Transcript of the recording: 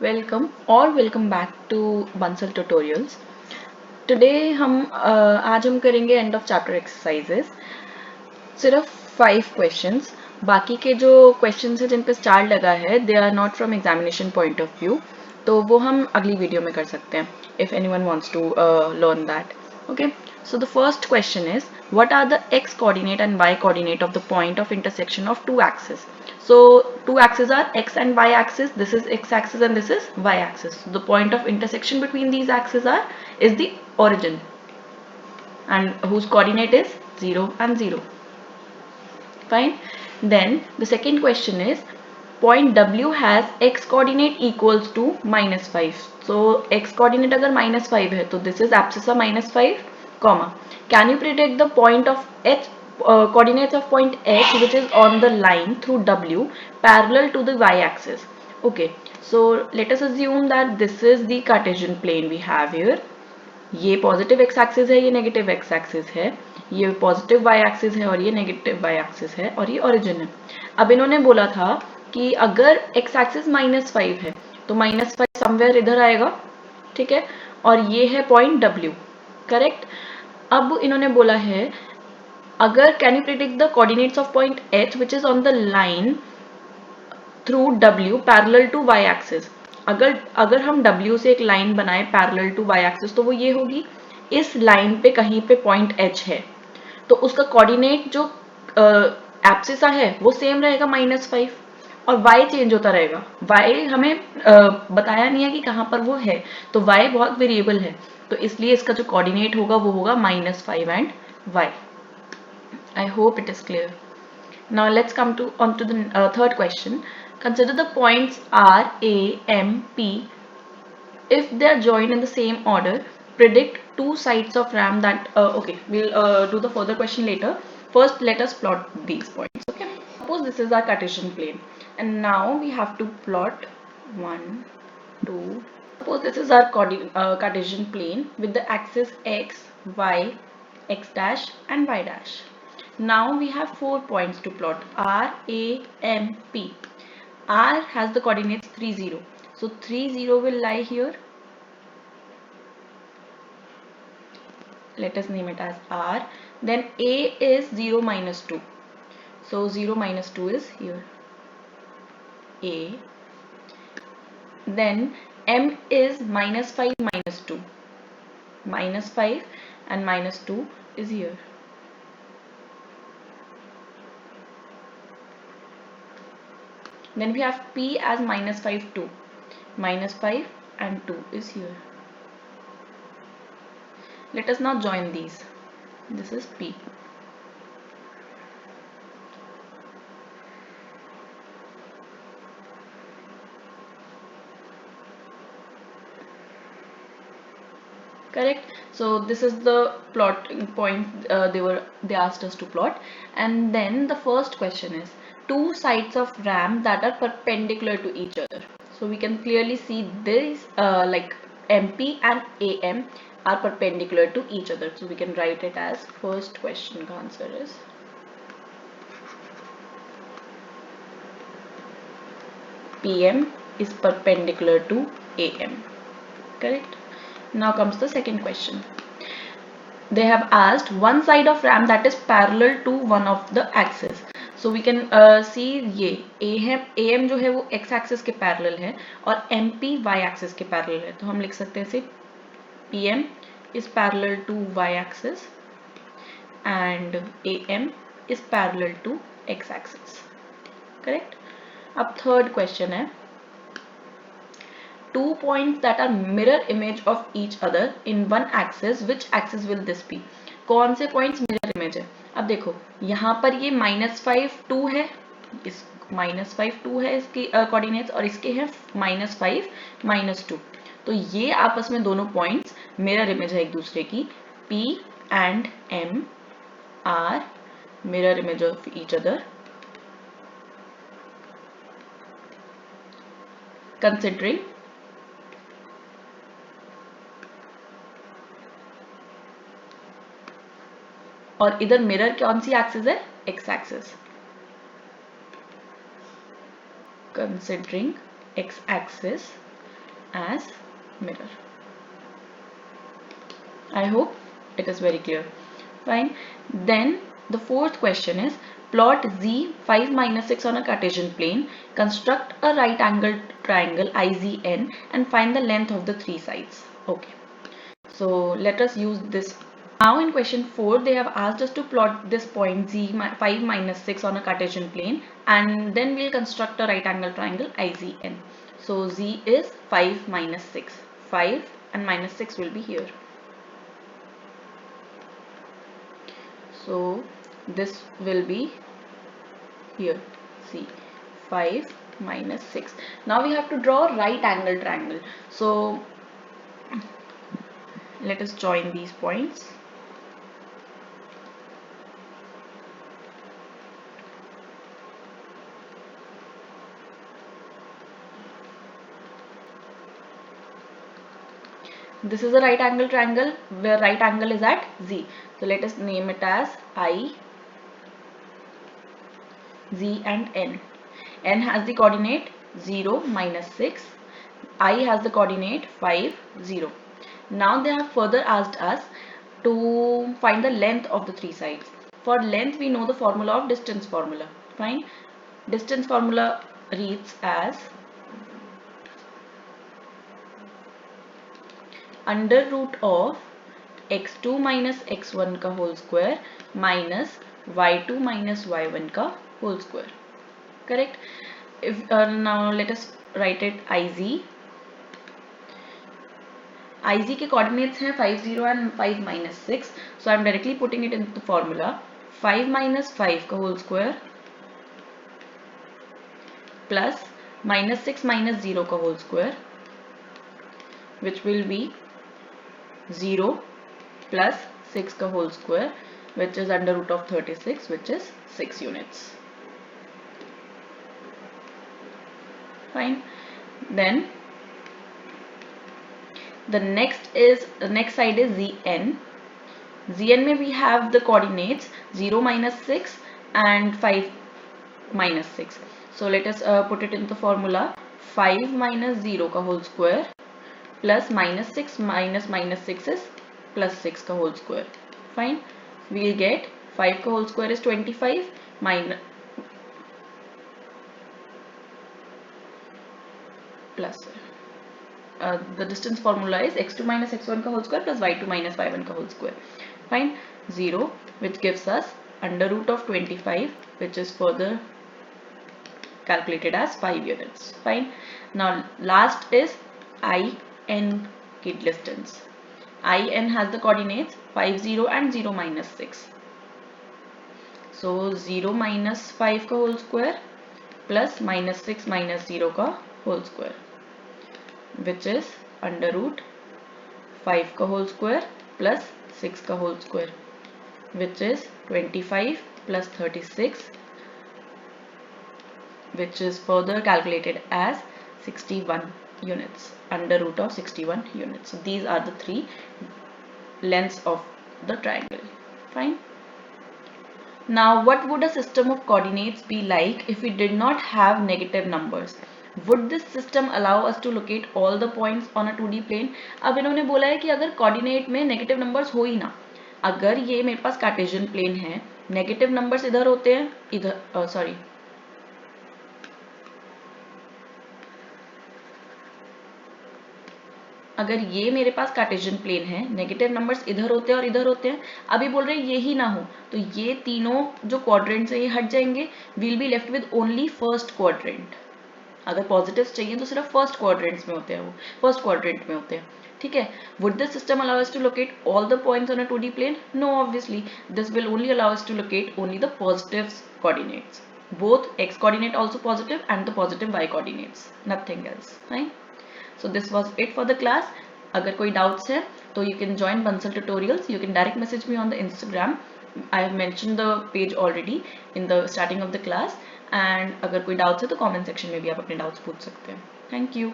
Welcome back to Bansal tutorials. Today आज हम करेंगे एंड ऑफ चैप्टर एक्सरसाइजेस। सिर्फ 5 क्वेश्चंस। बाकी के जो क्वेश्चंस हैं जिन पे स्टार लगा है they are not from examination point of view, तो वो हम अगली वीडियो में कर सकते हैं if anyone wants to learn that. Okay, so the first question is, what are the x coordinate and y coordinate of the point of intersection of two axes? So two axes are x and y axis. This is x axis and this is y axis. So the point of intersection between these axes is the origin, and whose coordinate is 0 and 0. Fine. Then the second question is, point W has x coordinate equals to -5. So x coordinate अगर -5 है तो this is abscissa -5, comma. Can you predict the point of h coordinates of point H which is on the line through W parallel to the y-axis? Okay, so let us assume that this is the Cartesian plane we have here. ये positive x axis है, ये negative x axis है, ये positive Y axis है और ये negative Y axis है और ये ओरिजिन है। अब इन्होंने बोला था कि अगर एक्स एक्सिस -5 है तो -5 समवेयर इधर आएगा, ठीक है, और ये है पॉइंट डब्ल्यू, करेक्ट। अब इन्होंने बोला है अगर can you predict the coordinates of point H which is on the line through W parallel to y axis. अगर अगर हम W से एक लाइन बनाए पैरेलल टू y एक्सिस तो वो ये होगी। इस लाइन पे कहीं पे पॉइंट H है तो उसका कोऑर्डिनेट जो एब्सिसा है वो सेम रहेगा -5, और y चेंज होता रहेगा। y हमें बताया नहीं है कि कहाँ पर वो है, तो y बहुत वेरिएबल है, तो इसलिए इसका जो कोऑर्डिनेट होगा वो होगा -5 and y। I hope it is clear. Now let's come on to the third question. Consider the points R, A, M, P. If they are joined in the same order, predict two sides of RAM that. Okay, we'll do the further question later. First, let us plot these points. Okay. Suppose this is our Cartesian plane, and now we have to plot one, two. Suppose this is our Cartesian plane with the axis x, y, x dash, and y dash. Now we have 4 points to plot: R, A, M, P. R has the coordinates 3, 0. So 3, 0 will lie here. Let us name it as R. Then A is 0, -2. So 0, -2 is here. A. Then M is -5, -2. -5 and -2 is here. Then we have P as -5, 2. -5 and 2 is here. Let us now join these. This is P. Correct. So this is the plotting point they asked us to plot. And then the first question is two sides of RAM that are perpendicular to each other. So we can clearly see these like MP and AM are perpendicular to each other. So we can write it as first question. The answer is PM is perpendicular to AM. Correct. Now comes the second question. They have asked one side of RAM that is parallel to one of the axis. So we can see ये AM जो है वो x axis के parallel है और MP y axis के parallel है, तो हम लिख सकते हैं इसे PM is parallel to y axis and AM is parallel to x axis. Correct. अब third question है, two points that are mirror image of each other in one axis, which axis will this be? कौन से points mirror image है? अब देखो यहाँ पर ये -5, 2 है, इस -5, 2 है इसकी कोऑर्डिनेट्स और इसके हैं -5, -2, तो ये आपस में दोनों पॉइंट्स मिरर इमेज है एक दूसरे की। P and M are mirror image of each other considering और इधर मिरर कौन सी एक्सिस है? X axis. Considering x axis as mirror. I hope it is very clear. Fine. Then the fourth question is plot z 5 minus 6 on a Cartesian plane, construct a right angled triangle IZN and find the length of the three sides. Okay. So let us use this. Now in question 4 they have asked us to plot this point z 5 minus 6 on a Cartesian plane and then we'll construct a right angle triangle IZN. So z is 5 minus 6. 5 and minus 6 will be here. So this will be here. See, 5 minus 6. Now we have to draw a right angle triangle. So let us join these points. This is a right angle triangle where right angle is at Z. So let us name it as I, Z and N. N has the coordinate 0, minus 6. I has the coordinate 5, 0. Now they have further asked us to find the length of the three sides. For length we know the formula of distance formula. Fine. Distance formula reads as under root of x2 minus x1 का whole square minus y2 minus y1 का whole square. Correct? If now let us write it IZ. IZ के coordinates हैं 5, 0 and 5 minus 6. So I am directly putting it into the formula. 5 minus 5 का whole square plus minus 6 minus 0 का whole square, which will be 0 plus 6 का whole square, which is under root of 36, which is 6 units. Fine. Then the next side is Zn. Zn में we have the coordinates 0 minus 6 and 5 minus 6. So let us put it in the formula. 5 minus 0 का whole square plus minus 6 minus minus 6 is plus 6 का whole square. Fine. We will get 5 का whole square is 25 minus plus the distance formula is x2 minus x1 का whole square plus y2 minus y1 का whole square. Fine. 0, which gives us under root of 25, which is further calculated as 5 units. Fine. Now last is IN kid distance. IN has the coordinates 5, 0 and 0 minus 6. So 0 minus 5 का whole square plus minus 6 minus 0 का whole square, which is under root 5 का whole square plus 6 का whole square, which is 25 plus 36, which is further calculated as 61 units, under root of 61 units. So these are the three lengths of the triangle. Fine. Now what would a system of coordinates be like if we did not have negative numbers? Would this system allow us to locate all the points on a 2D plane? अब इन्होंने बोला है कि अगर coordinate में negative numbers हो ही ना, अगर ये मेरे पास कार्टेशियन प्लेन है, नेगेटिव नंबर्स इधर होते हैं, इधर सॉरी अगर ये मेरे पास कार्टेशियन प्लेन है, नेगेटिव नंबर्स इधर होते हैं और इधर होते हैं, अभी बोल रहे हैं ये ही ना हो, तो ये तीनों जो क्वाड्रेंट्स है ये हट जाएंगे, will be left with only first quadrant. अगर पॉजिटिव्स चाहिए तो सिर्फ फर्स्ट क्वाड्रेंट्स में होते हैं, वो फर्स्ट क्वाड्रेंट में होते हैं. ठीक है. Would this system allow us to locate all the points on a 2D plane? No, obviously this will only allow us to locate only the positive coordinates, both x coordinate also positive and the positive y coordinates, nothing else. Fine. So this was it for the class. अगर कोई doubts है तो you can join Bansal tutorials. You can direct message me on the Instagram. I have mentioned the page already in the starting of the class. And अगर कोई doubts है तो comment section में भी आप अपने doubts पूछ सकते हैं. Thank you.